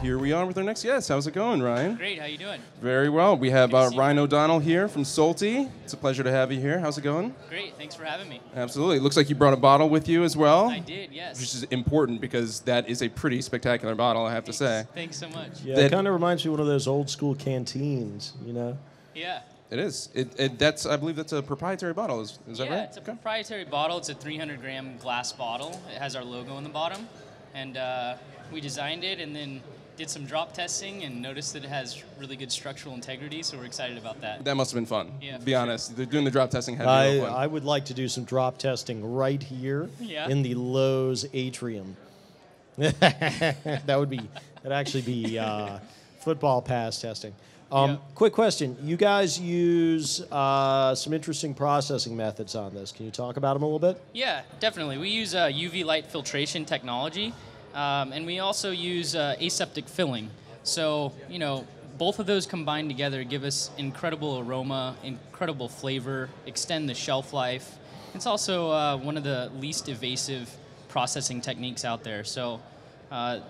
Here we are with our next guest. How's it going, Ryan? Great. How you doing? Very well. We have Ryne O'Donnell here from Solti. It's a pleasure to have you here. How's it going? Great. Thanks for having me. Absolutely. It looks like you brought a bottle with you as well. I did, yes. Which is important because that is a pretty spectacular bottle, I have to say. Thanks so much. Yeah, it kind of reminds me of one of those old school canteens, you know? Yeah. It is. I believe that's a proprietary bottle. Is that right? Yeah, it's a proprietary bottle. It's a 300-gram glass bottle. It has our logo on the bottom. And we designed it and then did some drop testing and noticed that it has really good structural integrity, so we're excited about that. That must have been fun. Yeah, be honest. Doing the drop testing had to be real fun. I would like to do some drop testing right here in the Lowe's atrium. That'd actually be football pass testing. Quick question. You guys use some interesting processing methods on this. Can you talk about them a little bit? Yeah, definitely. We use UV light filtration technology. And we also use aseptic filling. So, you know, both of those combined together give us incredible aroma, incredible flavor, extend the shelf life. It's also one of the least evasive processing techniques out there. So I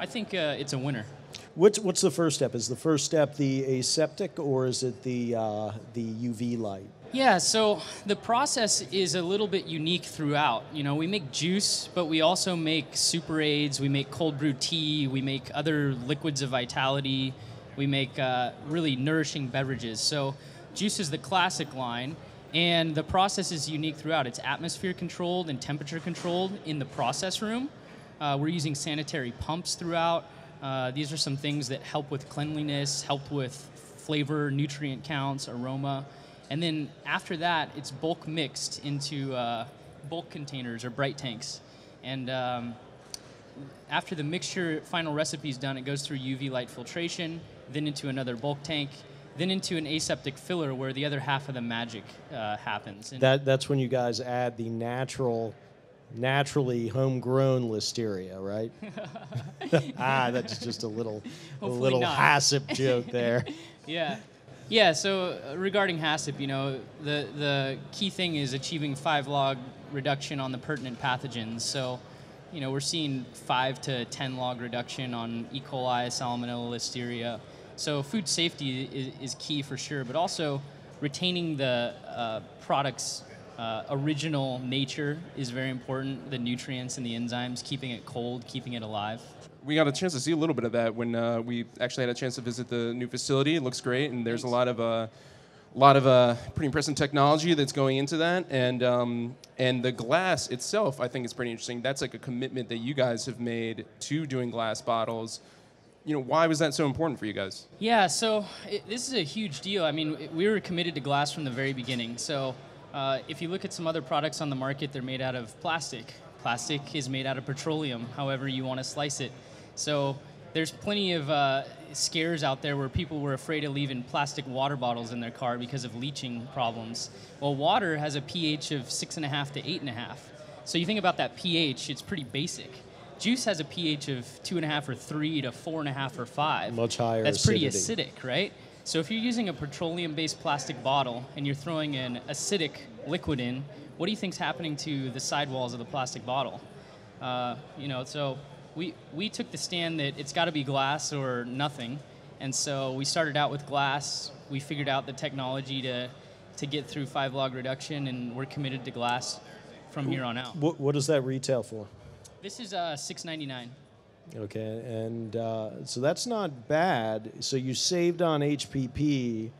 think it's a winner. What's the first step? Is the first step the aseptic or is it the UV light? Yeah, so the process is a little bit unique throughout. You know, we make juice, but we also make super aids, we make cold brew tea, we make other liquids of vitality, we make really nourishing beverages. So juice is the classic line, and the process is unique throughout. It's atmosphere controlled and temperature controlled in the process room. We're using sanitary pumps throughout. These are some things that help with cleanliness, help with flavor, nutrient counts, aroma. And then after that, it's bulk mixed into bulk containers or bright tanks. And after the mixture final recipe is done, it goes through UV light filtration, then into another bulk tank, then into an aseptic filler where the other half of the magic happens. And that's when you guys add the naturally homegrown listeria, right? That's just a little HACCP joke there. Yeah. Yeah, so regarding HACCP, you know, the key thing is achieving 5 log reduction on the pertinent pathogens. So, you know, we're seeing 5 to 10 log reduction on E. coli, salmonella, listeria. So food safety is key for sure, but also retaining the product's original nature is very important, the nutrients and the enzymes, keeping it cold, keeping it alive. We got a chance to see a little bit of that when we actually had a chance to visit the new facility. It looks great, and there's a lot of pretty impressive technology that's going into that. And the glass itself, I think, is pretty interesting. That's like a commitment that you guys have made to doing glass bottles. You know, why was that so important for you guys? Yeah, so this is a huge deal. I mean, we were committed to glass from the very beginning. So if you look at some other products on the market, they're made out of plastic. Plastic is made out of petroleum, however you want to slice it. So there's plenty of scares out there where people were afraid of leaving plastic water bottles in their car because of leaching problems. Well, water has a pH of 6.5 to 8.5. So you think about that pH, it's pretty basic. Juice has a pH of 2.5 or 3 to 4.5 or 5. Much higher. That's pretty acidic, right? So if you're using a petroleum-based plastic bottle and you're throwing an acidic liquid in, what do you think's happening to the sidewalls of the plastic bottle? You know, so we took the stand that it's got to be glass or nothing, and so we started out with glass. We figured out the technology to get through 5 log reduction, and we're committed to glass from here on out. What does that retail for? This is $6.99. Okay, and so that's not bad. So you saved on HPP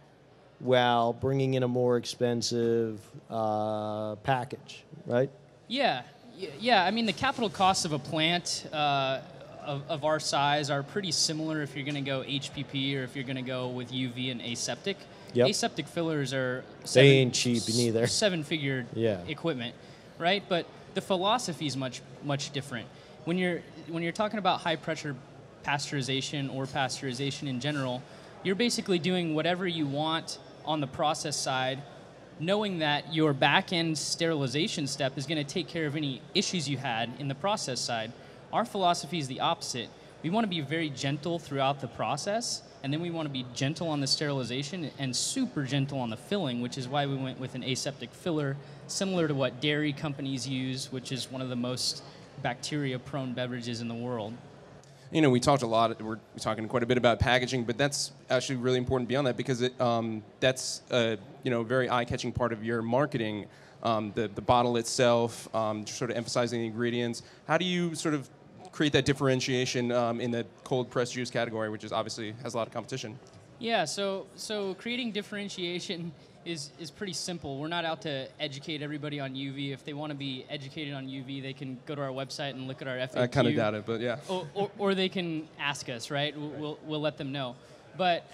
while bringing in a more expensive package, right? Yeah. Yeah, I mean, the capital costs of a plant of our size are pretty similar if you're going to go HPP or if you're going to go with UV and aseptic. Yep. Aseptic fillers are they ain't cheap neither. 7-figure equipment, right? But the philosophy is much different. When you're talking about high pressure pasteurization or pasteurization in general, you're basically doing whatever you want on the process side, knowing that your back-end sterilization step is going to take care of any issues you had in the process side. Our philosophy is the opposite. We want to be very gentle throughout the process, and then we want to be gentle on the sterilization and super gentle on the filling, which is why we went with an aseptic filler, similar to what dairy companies use, which is one of the most bacteria-prone beverages in the world. You know, we talked a lot, we're talking quite a bit about packaging, but that's actually really important beyond that because that's a very eye-catching part of your marketing, the bottle itself, sort of emphasizing the ingredients. How do you sort of create that differentiation in the cold pressed juice category, which is obviously has a lot of competition? Yeah, so creating differentiation is pretty simple. We're not out to educate everybody on UV. If they want to be educated on UV, they can go to our website and look at our FAQ. I kind of doubt it, but yeah. Or they can ask us, right? We'll let them know. But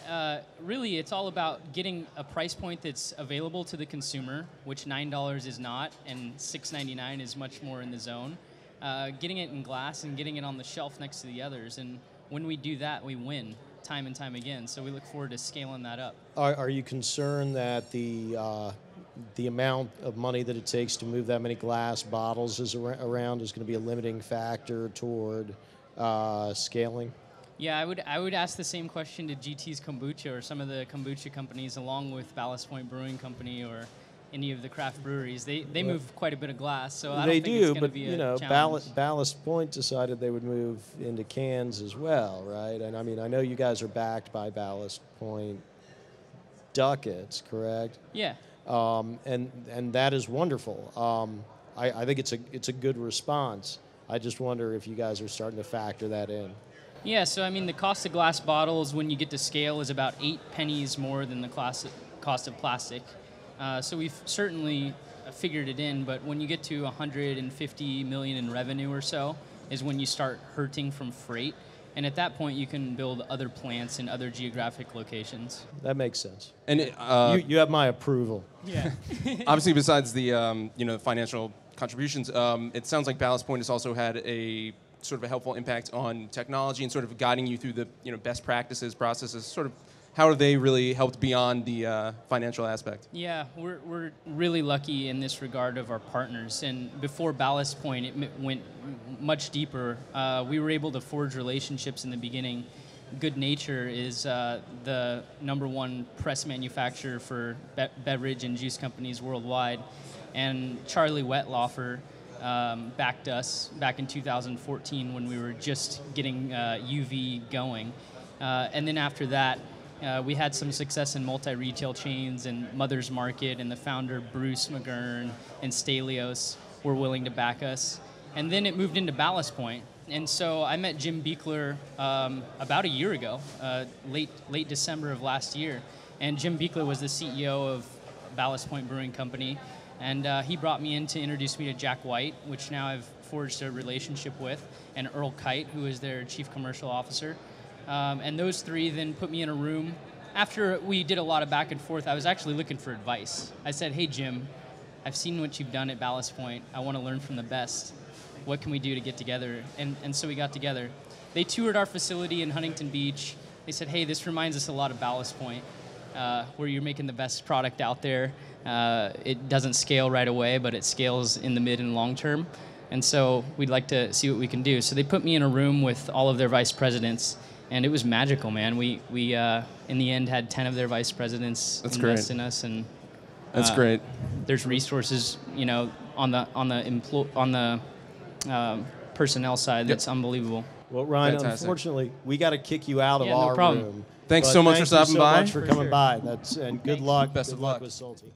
really, it's all about getting a price point that's available to the consumer, which $9 is not, and $6.99 is much more in the zone. Getting it in glass and getting it on the shelf next to the others. And when we do that, we win time and time again. So we look forward to scaling that up. Are you concerned that the amount of money that it takes to move that many glass bottles around is going to be a limiting factor toward scaling? Yeah, I would ask the same question to GT's Kombucha or some of the kombucha companies, along with Ballast Point Brewing Company or any of the craft breweries. They move quite a bit of glass, so I don't think it's going to be a challenge. Ballast Point decided they would move into cans as well, right? And I mean, I know you guys are backed by Ballast Point ducats, correct? Yeah. And that is wonderful. I think it's a good response. I just wonder if you guys are starting to factor that in. Yeah, so I mean, the cost of glass bottles when you get to scale is about 8 pennies more than the cost of plastic. So we've certainly figured it in, but when you get to 150 million in revenue or so is when you start hurting from freight. And at that point, you can build other plants in other geographic locations. That makes sense. And you have my approval. Yeah. Obviously, besides the financial contributions, it sounds like Ballast Point has also had a sort of a helpful impact on technology and sort of guiding you through the best practices, processes, sort of. How have they really helped beyond the financial aspect? Yeah, we're really lucky in this regard of our partners. And before Ballast Point, it went much deeper. We were able to forge relationships in the beginning. Good Nature is the #1 press manufacturer for beverage and juice companies worldwide. And Charlie Wetlaufer backed us back in 2014 when we were just getting UV going. And then after that, we had some success in multi-retail chains and Mother's Market, and the founder, Bruce McGurn, and Stelios were willing to back us. And then it moved into Ballast Point. And so I met Jim Beekler about a year ago, late December of last year. And Jim Beekler was the CEO of Ballast Point Brewing Company. And he brought me in to introduce me to Jack White, which now I've forged a relationship with, and Earl Kite, who is their chief commercial officer. And those three then put me in a room. After we did a lot of back and forth, I was actually looking for advice. I said, hey, Jim, I've seen what you've done at Ballast Point. I want to learn from the best. What can we do to get together? And so we got together. They toured our facility in Huntington Beach. They said, hey, this reminds us a lot of Ballast Point, where you're making the best product out there. It doesn't scale right away, but it scales in the mid and long term. And so we'd like to see what we can do. So they put me in a room with all of their vice presidents. And it was magical, man. We in the end had 10 of their vice presidents invest in us, and that's great. There's resources, on the personnel side. That's unbelievable. Well, Ryne, unfortunately, we got to kick you out of our room. Thanks so much for stopping by. Thanks so much for coming by. And good luck. Best of luck with Solti.